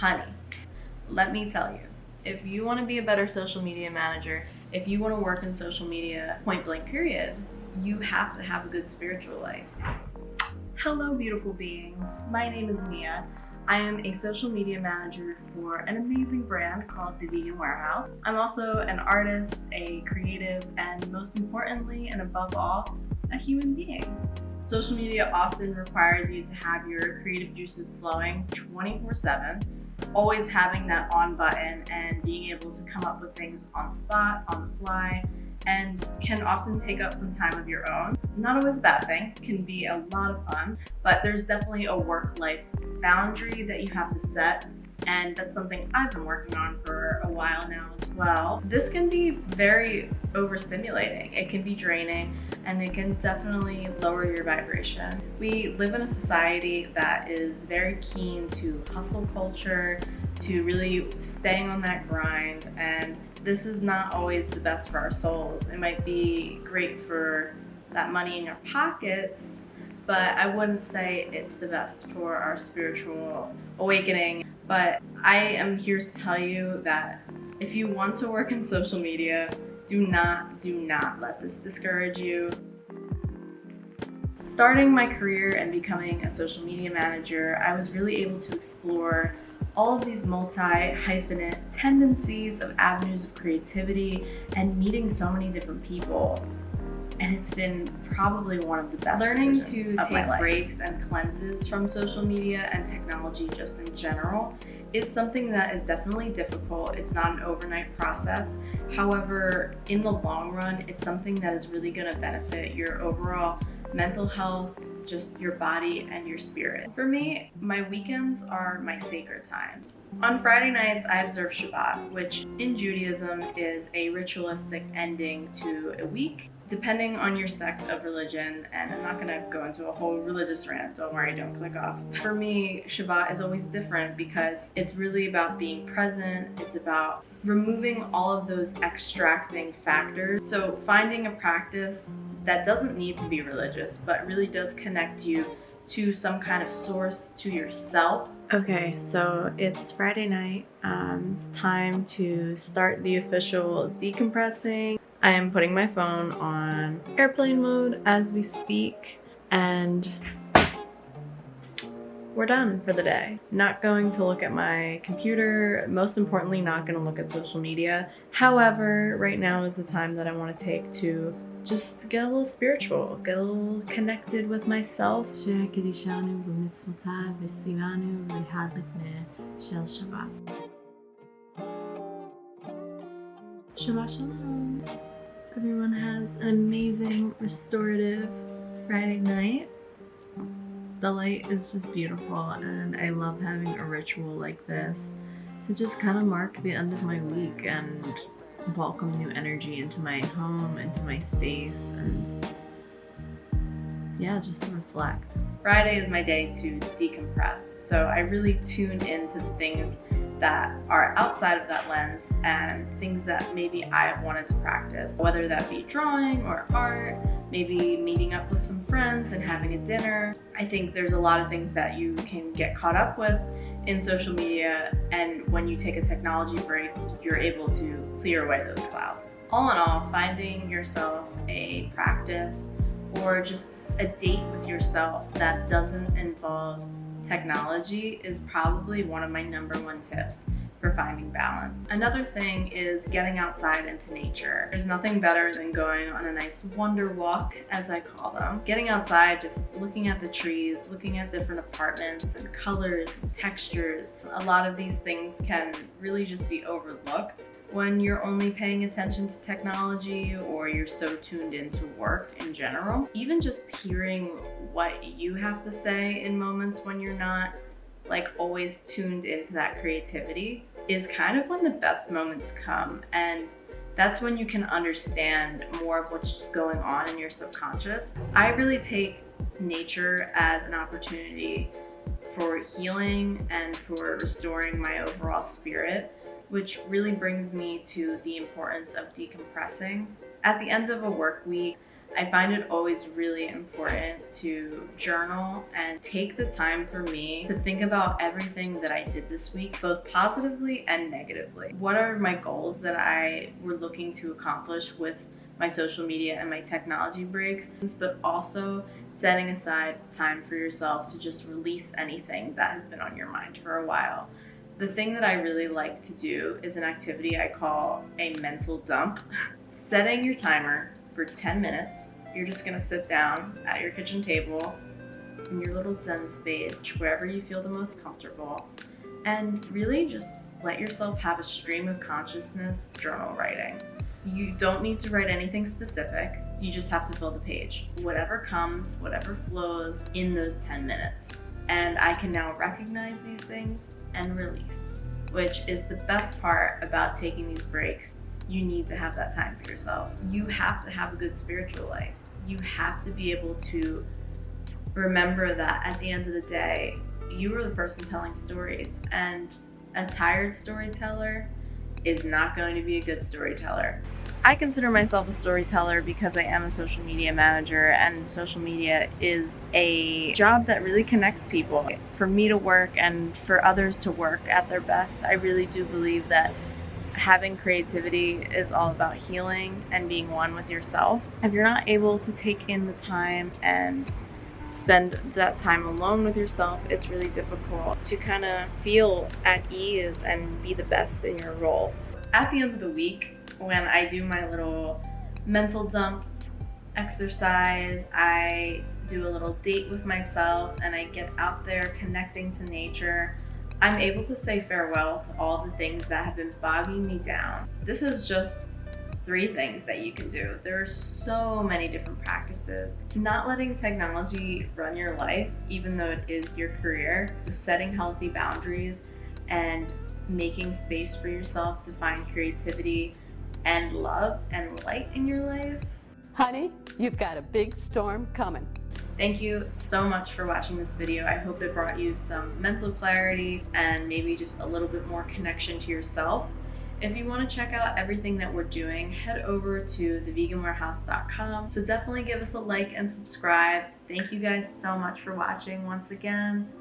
Honey, let me tell you, if you want to be a better social media manager, if you want to work in social media, point blank period, you have to have a good spiritual life. Hello, beautiful beings. My name is Mia. I am a social media manager for an amazing brand called The Vegan Warehouse. I'm also an artist, a creative, and most importantly, and above all, a human being. Social media often requires you to have your creative juices flowing 24/7, always having that on button and being able to come up with things on the spot, on the fly, and can often take up some time of your own. Not always a bad thing, can be a lot of fun, but there's definitely a work-life boundary that you have to set, and that's something I've been working on for a while now as well. This can be very overstimulating. It can be draining, and it can definitely lower your vibration. We live in a society that is very keen to hustle culture, to really staying on that grind, and this is not always the best for our souls. It might be great for that money in your pockets, but I wouldn't say it's the best for our spiritual awakening. But I am here to tell you that if you want to work in social media, do not let this discourage you. Starting my career and becoming a social media manager, I was really able to explore all of these multi-hyphenate tendencies of avenues of creativity and meeting so many different people. And it's been probably one of the best Learning decisions to of my take life. breaks and cleanses from social media and technology just in general is something that is definitely difficult. It's not an overnight process. However, in the long run, it's something that is really going to benefit your overall mental health, just your body and your spirit. For me, my weekends are my sacred time. On Friday nights, I observe Shabbat, which in Judaism is a ritualistic ending to a week, depending on your sect of religion, and I'm not gonna go into a whole religious rant, don't worry, don't click off. For me, Shabbat is always different because it's really about being present, it's about removing all of those extracting factors. So finding a practice that doesn't need to be religious, but really does connect you to some kind of source, to yourself. Okay, so it's Friday night. It's time to start the official decompressing. I am putting my phone on airplane mode as we speak, and we're done for the day. Not going to look at my computer, most importantly, not going to look at social media. However, right now is the time that I want to take to just get a little spiritual, get a little connected with myself. Shabbat Shalom. Everyone has an amazing, restorative Friday night. The light is just beautiful, and I love having a ritual like this to just kind of mark the end of my week and welcome new energy into my home, into my space, and yeah, just to reflect. Friday is my day to decompress, so I really tune into the things that are outside of that lens and things that maybe I've wanted to practice, whether that be drawing or art, maybe meeting up with some friends and having a dinner. I think there's a lot of things that you can get caught up with in social media, and when you take a technology break, you're able to clear away those clouds. All in all, finding yourself a practice or just a date with yourself that doesn't involve technology is probably one of my #1 tips for finding balance. Another thing is getting outside into nature. There's nothing better than going on a nice wonder walk, as I call them. Getting outside, just looking at the trees, looking at different apartments and colors and textures. A lot of these things can really just be overlooked when you're only paying attention to technology or you're so tuned into work in general. Even just hearing what you have to say in moments when you're not like always tuned into that creativity is kind of when the best moments come, and that's when you can understand more of what's going on in your subconscious. I really take nature as an opportunity for healing and for restoring my overall spirit, which really brings me to the importance of decompressing. At the end of a work week, I find it always really important to journal and take the time for me to think about everything that I did this week, both positively and negatively. What are my goals that I were looking to accomplish with my social media and my technology breaks, but also setting aside time for yourself to just release anything that has been on your mind for a while. The thing that I really like to do is an activity I call a mental dump. Setting your timer for 10 minutes, you're just gonna sit down at your kitchen table in your little Zen space, wherever you feel the most comfortable, and really just let yourself have a stream of consciousness journal writing. You don't need to write anything specific, you just have to fill the page. Whatever comes, whatever flows in those 10 minutes. And I can now recognize these things and release, which is the best part about taking these breaks. You need to have that time for yourself. You have to have a good spiritual life. You have to be able to remember that at the end of the day, you are the person telling stories, and a tired storyteller is not going to be a good storyteller. I consider myself a storyteller because I am a social media manager, and social media is a job that really connects people. For me to work and for others to work at their best, I really do believe that having creativity is all about healing and being one with yourself. If you're not able to take in the time and spend that time alone with yourself, it's really difficult to kind of feel at ease and be the best in your role. At the end of the week, when I do my little mental dump exercise, I do a little date with myself and I get out there connecting to nature, I'm able to say farewell to all the things that have been bogging me down. This is just 3 things that you can do. There are so many different practices. Not letting technology run your life, even though it is your career. Setting healthy boundaries and making space for yourself to find creativity and love and light in your life. Honey, you've got a big storm coming. Thank you so much for watching this video. I hope it brought you some mental clarity and maybe just a little bit more connection to yourself. If you want to check out everything that we're doing, head over to theveganwarehouse.com. So definitely give us a like and subscribe. Thank you guys so much for watching once again.